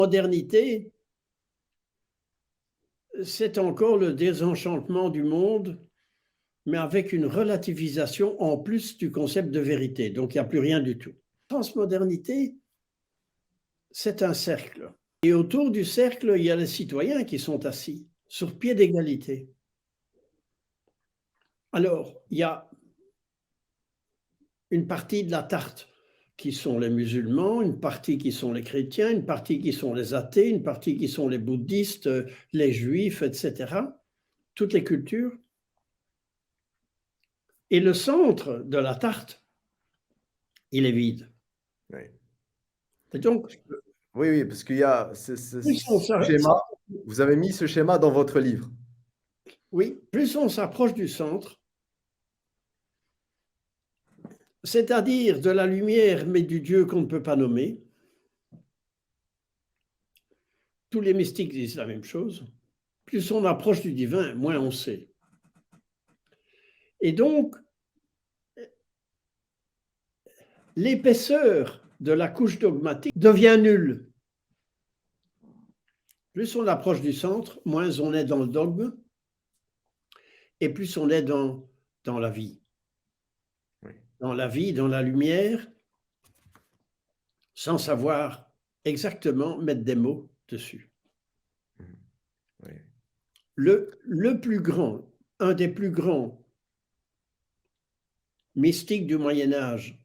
modernité, c'est encore le désenchantement du monde, mais avec une relativisation en plus du concept de vérité. Donc, il n'y a plus rien du tout. La transmodernité, c'est un cercle. Et autour du cercle, il y a les citoyens qui sont assis sur pied d'égalité. Alors, il y a une partie de la tarte qui sont les musulmans, une partie qui sont les chrétiens, une partie qui sont les athées, une partie qui sont les bouddhistes, les juifs, etc. Toutes les cultures. Et le centre de la tarte, il est vide. Oui. Et donc, oui, parce qu'il y a ce schéma. Vous avez mis ce schéma dans votre livre. Oui, plus on s'approche du centre, c'est-à-dire de la lumière, mais du Dieu qu'on ne peut pas nommer. Tous les mystiques disent la même chose. Plus on approche du divin, moins on sait. Et donc, l'épaisseur de la couche dogmatique devient nulle. Plus on approche du centre, moins on est dans le dogme, et plus on est dans la vie. Oui. Dans la vie, dans la lumière, sans savoir exactement mettre des mots dessus. Oui. Le plus grand, un des plus grands mystiques du Moyen-Âge,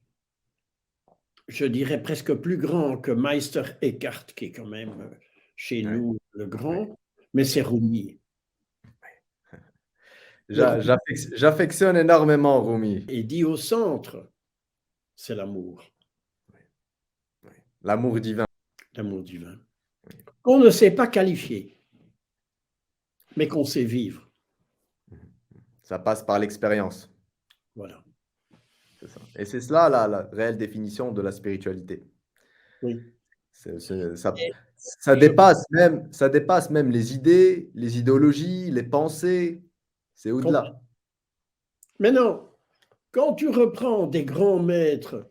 je dirais presque plus grand que Meister Eckhart, qui est quand même chez nous le grand, mais c'est Rumi. J'affectionne énormément Rumi. Et dit au centre, c'est l'amour. L'amour divin. L'amour divin. Qu'on ne sait pas qualifier, mais qu'on sait vivre. Ça passe par l'expérience. Voilà. C'est ça. Et c'est cela la réelle définition de la spiritualité. Oui. Ça dépasse même les idées, les idéologies, les pensées. C'est au-delà. Mais non, quand tu reprends des grands maîtres,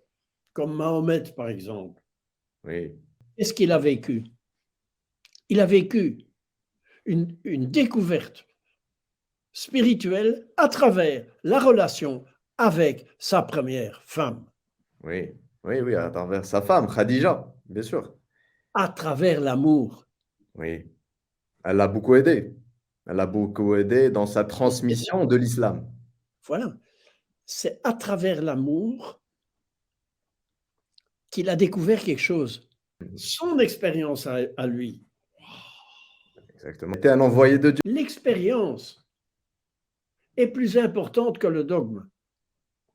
comme Mahomet par exemple, oui. Qu'est-ce qu'il a vécu? Il a vécu une découverte spirituelle à travers la relation avec sa première femme. Oui, à travers sa femme, Khadija, bien sûr. À travers l'amour. Oui, elle l'a beaucoup aidé. Elle l'a beaucoup aidé dans sa transmission de l'islam. Voilà, c'est à travers l'amour qu'il a découvert quelque chose. Son expérience à lui. Exactement. C'était un envoyé de Dieu. L'expérience est plus importante que le dogme.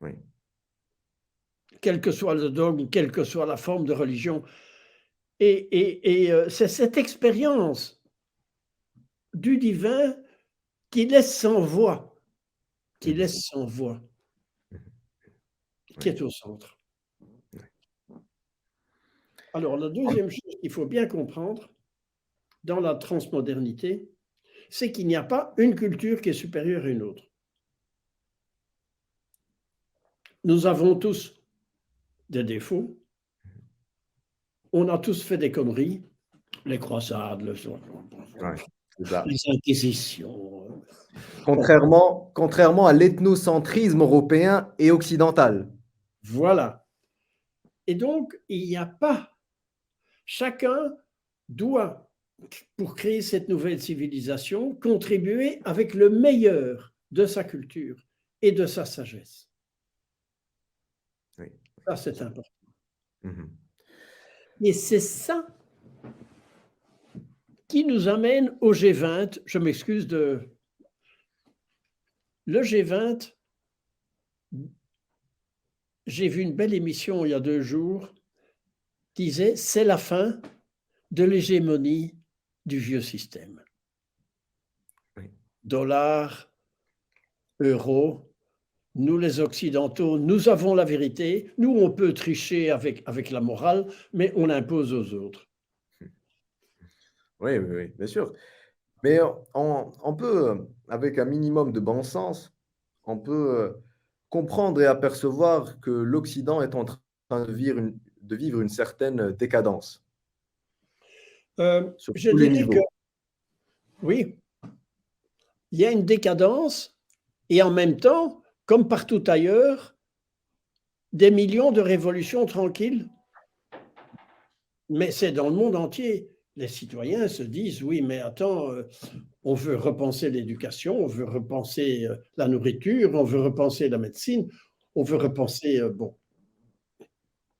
Oui. Quel que soit le dogme, quelle que soit la forme de religion. Et c'est cette expérience du divin qui laisse sans voix, qui est au centre. Alors, la deuxième chose qu'il faut bien comprendre dans la transmodernité, c'est qu'il n'y a pas une culture qui est supérieure à une autre. Nous avons tous des défauts. On a tous fait des conneries, les croisades, les inquisitions. Contrairement à l'ethnocentrisme européen et occidental. Voilà. Et donc, il n'y a pas. Chacun doit, pour créer cette nouvelle civilisation, contribuer avec le meilleur de sa culture et de sa sagesse. Oui. Ça, c'est important. Et c'est ça qui nous amène au G20. Je m'excuse de... Le G20, j'ai vu une belle émission il y a 2 jours, disait c'est la fin de l'hégémonie du vieux système. Oui. Dollar, euro, nous les Occidentaux, nous avons la vérité, nous on peut tricher avec la morale, mais on impose aux autres. Oui, bien sûr. Mais on peut, avec un minimum de bon sens, on peut comprendre et apercevoir que l'Occident est en train de vivre une certaine décadence. sur Je tous les dirais que niveaux. oui, il y a une décadence et en même temps, comme partout ailleurs, des millions de révolutions tranquilles. Mais c'est dans le monde entier. Les citoyens se disent, oui, mais attends, on veut repenser l'éducation, on veut repenser la nourriture, on veut repenser la médecine, on veut repenser, bon.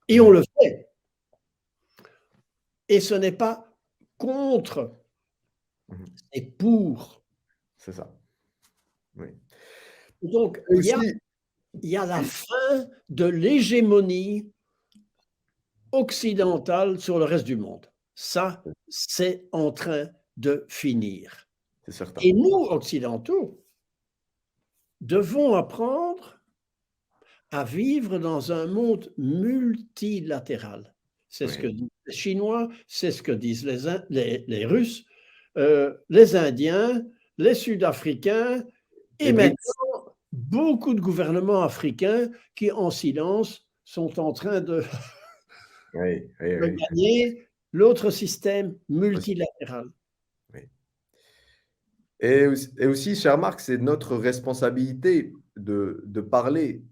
Et on Mhm, le fait. Et ce n'est pas contre, mhm. c'est pour. C'est ça. Oui. Donc, Et aussi, il y a la fin de l'hégémonie occidentale sur le reste du monde. Ça, c'est en train de finir. c'est certain. Et nous, occidentaux, devons apprendre à vivre dans un monde multilatéral. C'est ce que Oui. disent les Chinois, c'est ce que disent les Russes, les Indiens, les Sud-Africains et Les maintenant BRICS. beaucoup de gouvernements africains qui, en silence, sont en train de Oui, oui, oui. gagner l'autre système Aussi, multilatéral. oui. Et aussi, cher Marc, c'est notre responsabilité de parler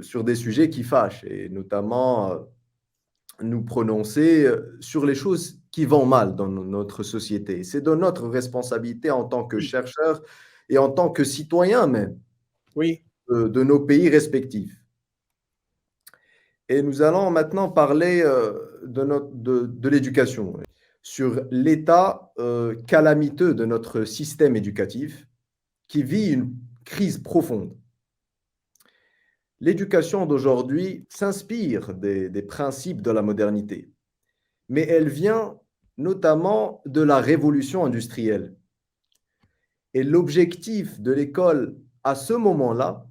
sur des sujets qui fâchent et notamment nous prononcer sur les choses qui vont mal dans notre société. C'est de notre responsabilité en tant que Oui, chercheurs et en tant que citoyens même oui, de nos pays respectifs. Et nous allons maintenant parler de l'éducation, sur l'état calamiteux de notre système éducatif qui vit une crise profonde. L'éducation d'aujourd'hui s'inspire des principes de la modernité, mais elle vient notamment de la révolution industrielle. Et l'objectif de l'école à ce moment-là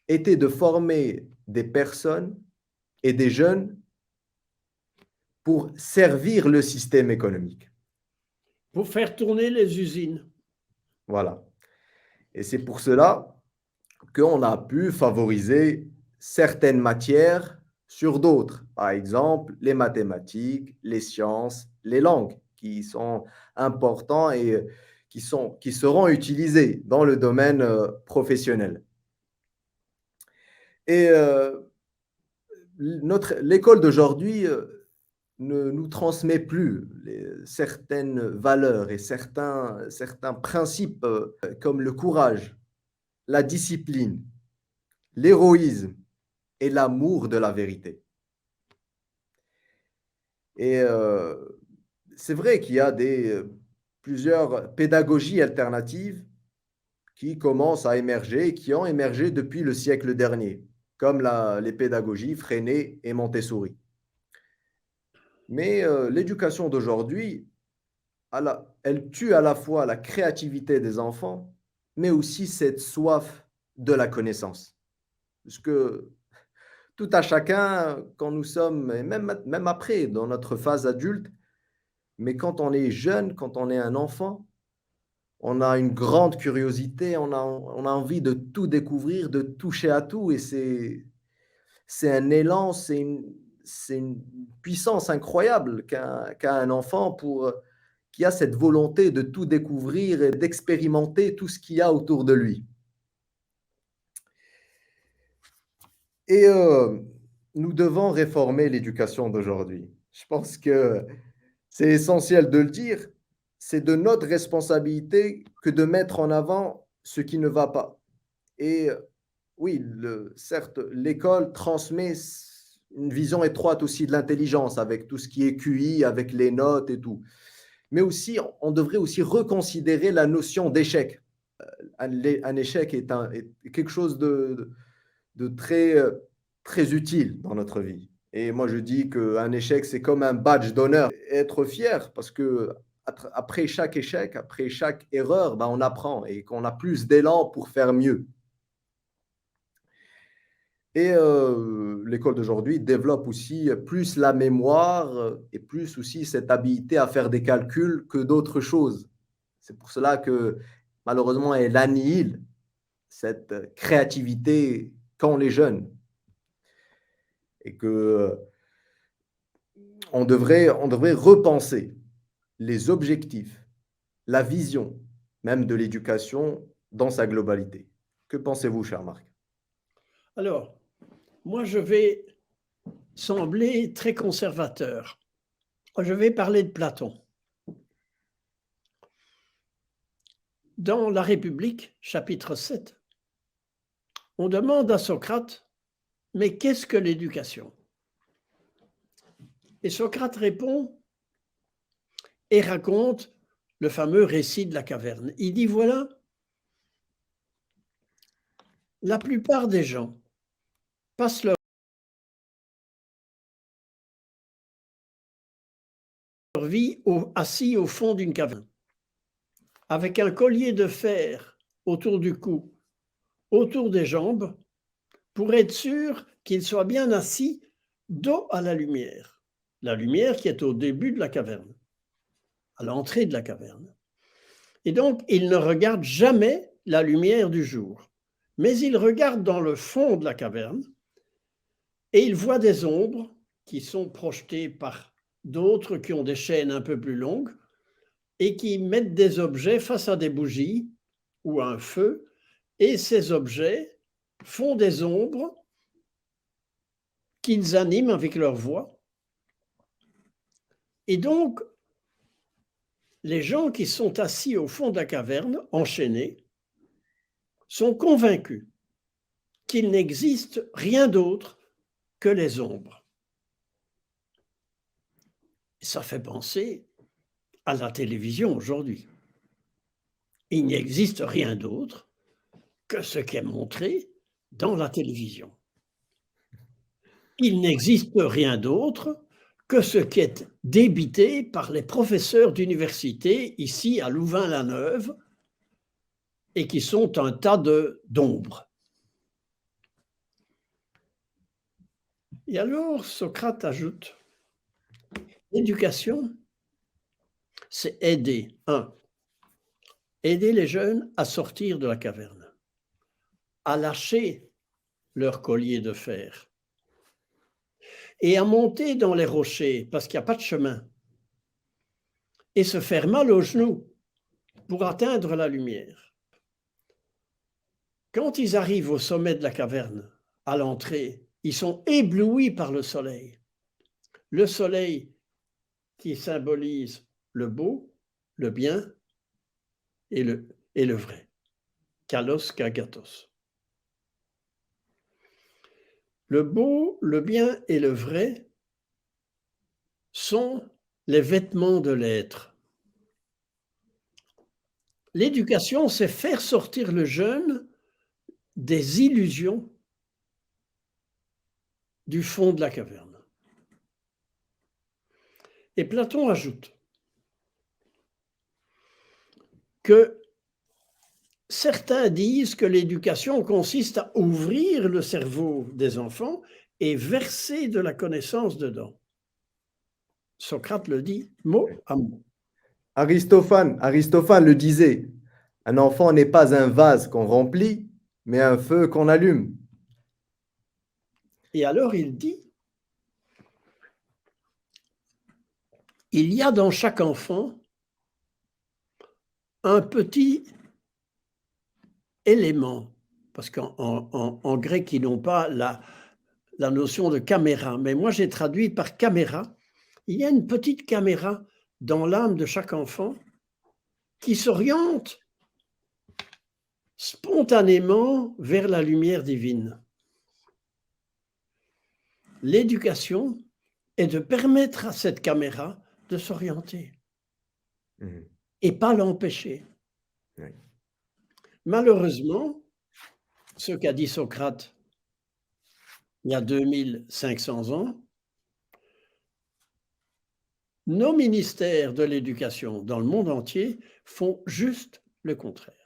était de former des personnes et des jeunes pour servir le système économique. pour faire tourner les usines. Voilà. Et c'est pour cela qu'on a pu favoriser certaines matières sur d'autres. Par exemple, les mathématiques, les sciences, les langues, qui sont importants et qui seront utilisés dans le domaine professionnel. Et l'école d'aujourd'hui ne nous transmet plus certaines valeurs et certains principes comme le courage, la discipline, l'héroïsme et l'amour de la vérité. Et c'est vrai qu'il y a plusieurs pédagogies alternatives qui commencent à émerger et qui ont émergé depuis le siècle dernier, comme les pédagogies Freinet et Montessori. Mais l'éducation d'aujourd'hui, elle tue à la fois la créativité des enfants, mais aussi cette soif de la connaissance. Parce que tout à chacun, quand nous sommes, et même après, dans notre phase adulte, mais quand on est jeune, quand on est un enfant, on a une grande curiosité, on a envie de tout découvrir, de toucher à tout, et c'est un élan, c'est une puissance incroyable qu'a un enfant qui a cette volonté de tout découvrir et d'expérimenter tout ce qu'il y a autour de lui. Et nous devons réformer l'éducation d'aujourd'hui. Je pense que c'est essentiel de le dire. C'est de notre responsabilité que de mettre en avant ce qui ne va pas. Et oui, certes, l'école transmet une vision étroite aussi de l'intelligence avec tout ce qui est QI, avec les notes et tout. Mais aussi, on devrait aussi reconsidérer la notion d'échec. Un échec est quelque chose de très utile dans notre vie. Et moi, je dis qu'un échec, c'est comme un badge d'honneur. Être fier parce que après chaque échec, après chaque erreur, ben, on apprend et qu'on a plus d'élan pour faire mieux. Et l'école d'aujourd'hui développe aussi plus la mémoire et plus aussi cette habilité à faire des calculs que d'autres choses. C'est pour cela que malheureusement, elle annihile cette créativité qu'ont les jeunes et que on devrait repenser. les objectifs, la vision même de l'éducation dans sa globalité. Que pensez-vous, cher Marc? Alors, moi, je vais sembler très conservateur. Je vais parler de Platon. Dans La République, chapitre 7, on demande à Socrate, mais qu'est-ce que l'éducation? Et Socrate répond et raconte le fameux récit de la caverne. Il dit, voilà, la plupart des gens passent leur vie assis au fond d'une caverne, avec un collier de fer autour du cou, autour des jambes, pour être sûr qu'ils soient bien assis dos à la lumière qui est au début de la caverne, à l'entrée de la caverne. Et donc, ils ne regardent jamais la lumière du jour, mais ils regardent dans le fond de la caverne et ils voient des ombres qui sont projetées par d'autres qui ont des chaînes un peu plus longues et qui mettent des objets face à des bougies ou à un feu, et ces objets font des ombres qu'ils animent avec leur voix. Et donc, les gens qui sont assis au fond de la caverne, enchaînés, sont convaincus qu'il n'existe rien d'autre que les ombres. Ça fait penser à la télévision aujourd'hui. Il n'existe rien d'autre que ce qui est montré dans la télévision. Il n'existe rien d'autre que ce qui est débité par les professeurs d'université ici à Louvain-la-Neuve et qui sont un tas d'ombres. Et alors Socrate ajoute, l'éducation, c'est aider, aider les jeunes à sortir de la caverne, à lâcher leur collier de fer et à monter dans les rochers parce qu'il n'y a pas de chemin et se faire mal aux genoux pour atteindre la lumière. Quand ils arrivent au sommet de la caverne, à l'entrée, ils sont éblouis par le soleil. Le soleil qui symbolise le beau, le bien et le vrai. Kalos kagatos. Le beau, le bien et le vrai sont les vêtements de l'être. L'éducation, c'est faire sortir le jeune des illusions du fond de la caverne. Et Platon ajoute que certains disent que l'éducation consiste à ouvrir le cerveau des enfants et verser de la connaissance dedans. Socrate le dit mot à mot. Aristophane le disait, un enfant n'est pas un vase qu'on remplit, mais un feu qu'on allume. Et alors il dit, il y a dans chaque enfant un petit élément, parce qu'en grec, ils n'ont pas la notion de caméra, mais moi j'ai traduit par caméra. Il y a une petite caméra dans l'âme de chaque enfant qui s'oriente spontanément vers la lumière divine. L'éducation est de permettre à cette caméra de s'orienter et pas l'empêcher. Oui. Malheureusement, ce qu'a dit Socrate il y a 2500 ans, nos ministères de l'éducation dans le monde entier font juste le contraire.